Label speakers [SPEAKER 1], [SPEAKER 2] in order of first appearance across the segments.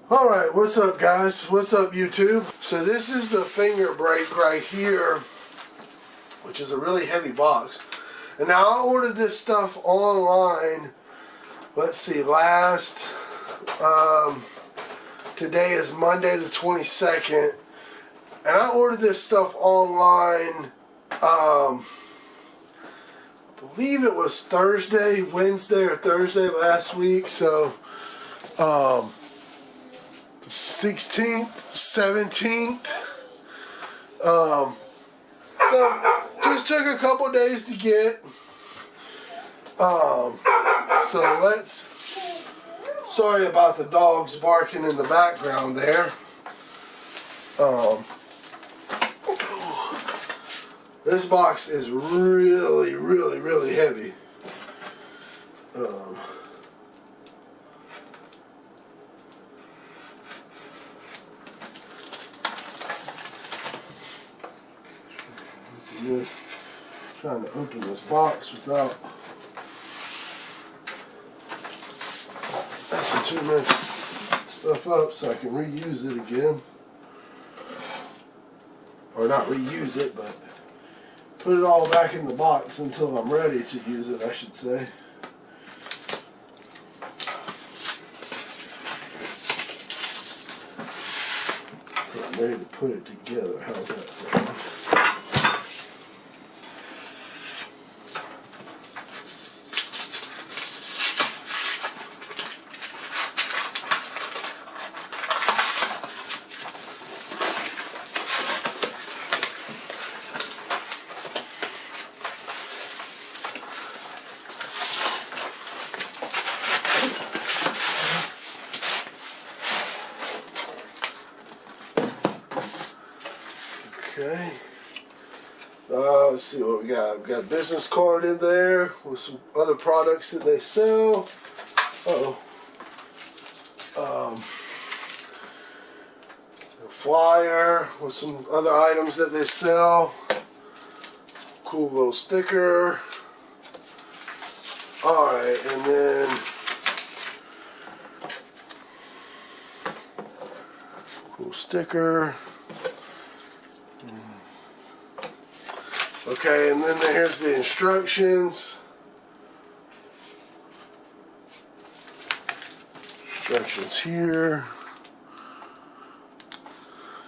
[SPEAKER 1] Alright, what's up guys? What's up YouTube? So this is the finger brake right here, which is a really heavy box. And now I ordered this stuff online, let's see, today is Monday the 22nd, and I ordered this stuff online, I believe it was Wednesday or Thursday last week, so, the 16th, 17th, so just took a couple days to get, so sorry about the dogs barking in the background there. This box is really, really, really heavy. Just trying to open this box without messing too much stuff up so I can reuse it again. Or not reuse it, but put it all back in the box until I'm ready to use it, I should say. I'm ready to put it together. How's that sound? Okay, let's see what we got. We've got a business card in there with some other products that they sell. A flyer with some other items that they sell. Cool little sticker. Alright, and then cool sticker. Okay, and then here's the instructions. Instructions here.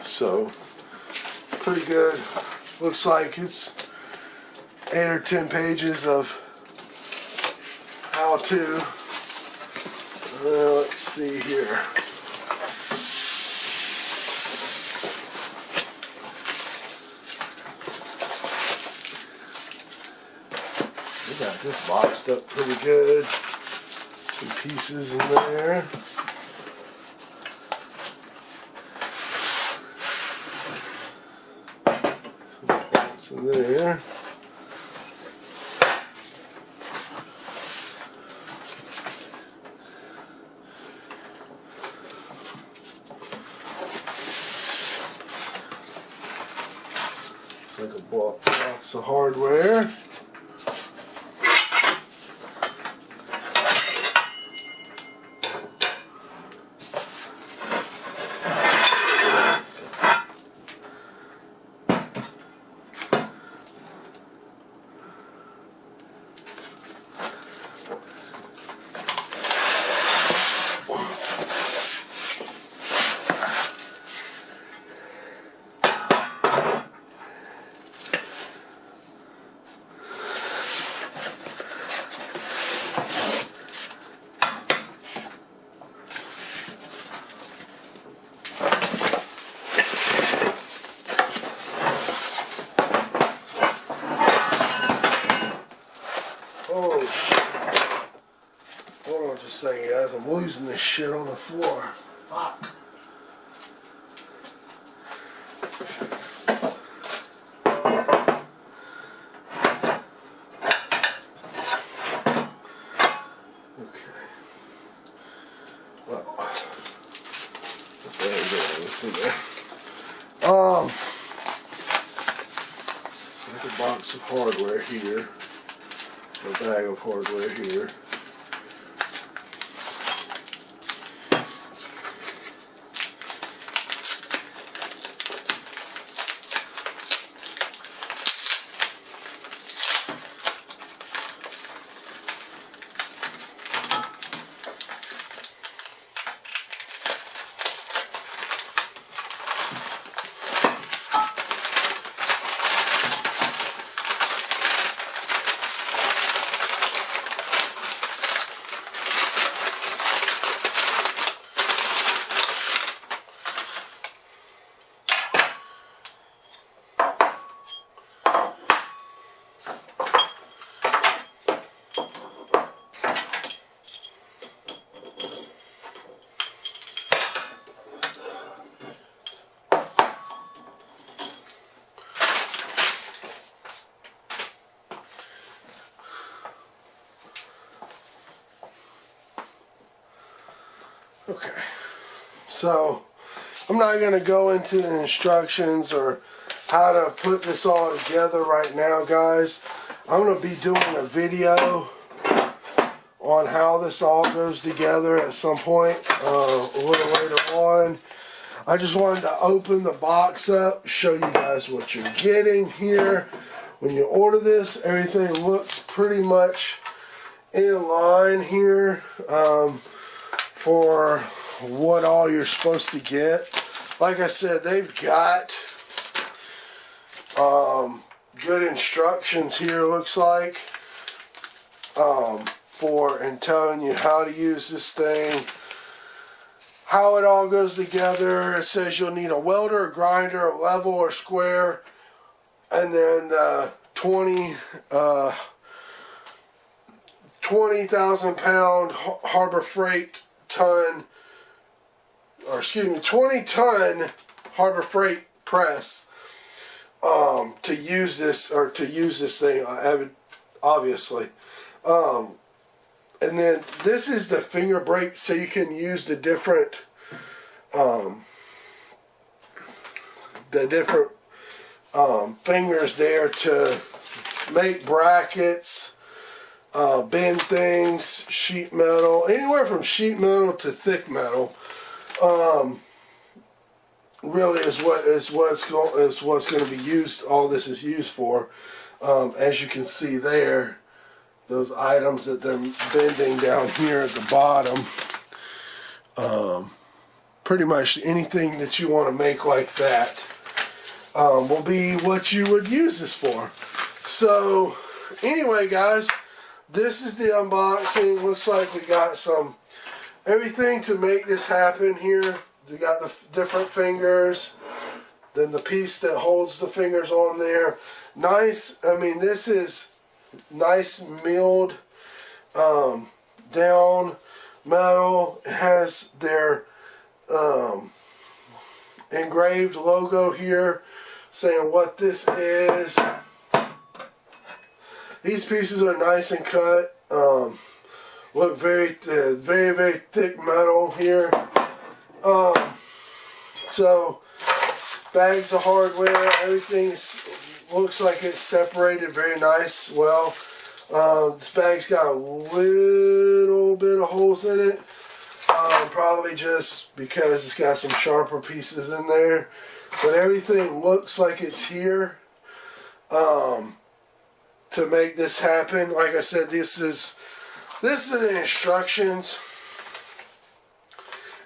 [SPEAKER 1] So, pretty good. Looks like it's 8 or 10 pages of how to. Let's see here. Got this boxed up pretty good. Some pieces in there. Some parts in there. It's like a box of hardware. Oh, hold on just a second, guys. I'm losing this shit on the floor. Fuck. Okay. Well, there we go. Let's see there. Like a box of hardware here. A bag of hardware here. Okay, so I'm not going to go into the instructions or how to put this all together right now, guys. I'm going to be doing a video on how this all goes together at some point a little later on. I just wanted to open the box up, show you guys what you're getting here. When you order this, everything looks pretty much in line here for what all you're supposed to get. Like I said, they've got good instructions here, looks like, for and telling you how to use this thing, how it all goes together. It says you'll need a welder, a grinder, a level or square, and then 20,000 pound Harbor Freight ton, or excuse me, 20 ton Harbor Freight press to use this, or to use this thing, obviously. And then this is the finger brake, so you can use the different fingers there to make brackets, bend things, sheet metal, anywhere from sheet metal to thick metal. Really is what's going to be used. All this is used for. As you can see there, those items that they're bending down here at the bottom. Pretty much anything that you want to make like that will be what you would use this for. So anyway, guys, this is the unboxing. Looks like we got everything to make this happen here. We got the different fingers, then the piece that holds the fingers on there. Nice, I mean, this is nice milled down metal. It has their engraved logo here saying what this is. These pieces are nice and cut. Look very thick metal here. So bags of hardware, everything looks like it's separated very nice. Well, this bag's got a little bit of holes in it, probably just because it's got some sharper pieces in there, but everything looks like it's here to make this happen. Like I said, this is the instructions.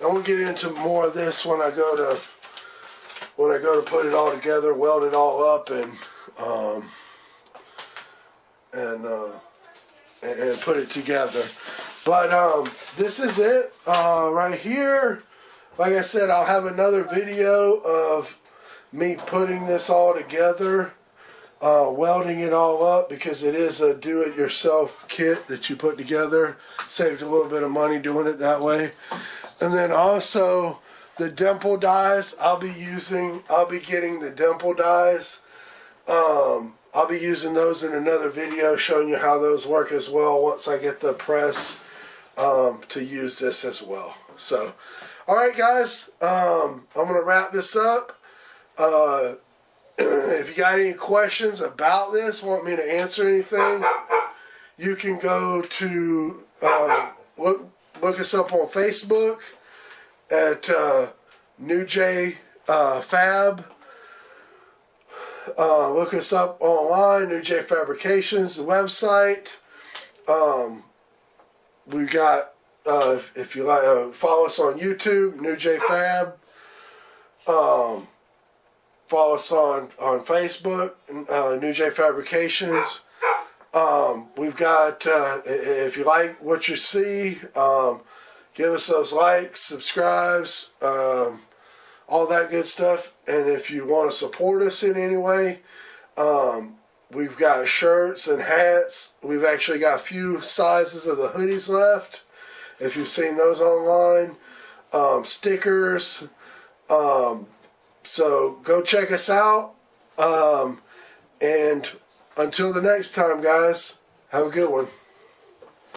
[SPEAKER 1] And we'll get into more of this when I go to put it all together, weld it all up, and put it together. But this is it right here. Like I said, I'll have another video of me putting this all together, welding it all up, because it is a do-it-yourself kit that you put together. Saved a little bit of money doing it that way. And then also the dimple dies, I'll be getting the dimple dies. I'll be using those in another video, showing you how those work as well once I get the press to use this as well. So, alright guys, I'm going to wrap this up. If you got any questions about this, want me to answer anything, you can go to look us up on Facebook at New J Fab. Look us up online, New J Fabrications, the website. We got, if you like, follow us on YouTube, New J Fab. Follow us on Facebook, New J Fabrications. We've got, if you like what you see, give us those likes, subscribes, all that good stuff. And if you want to support us in any way, we've got shirts and hats. We've actually got a few sizes of the hoodies left, if you've seen those online. Stickers. So go check us out. And until the next time, guys, have a good one.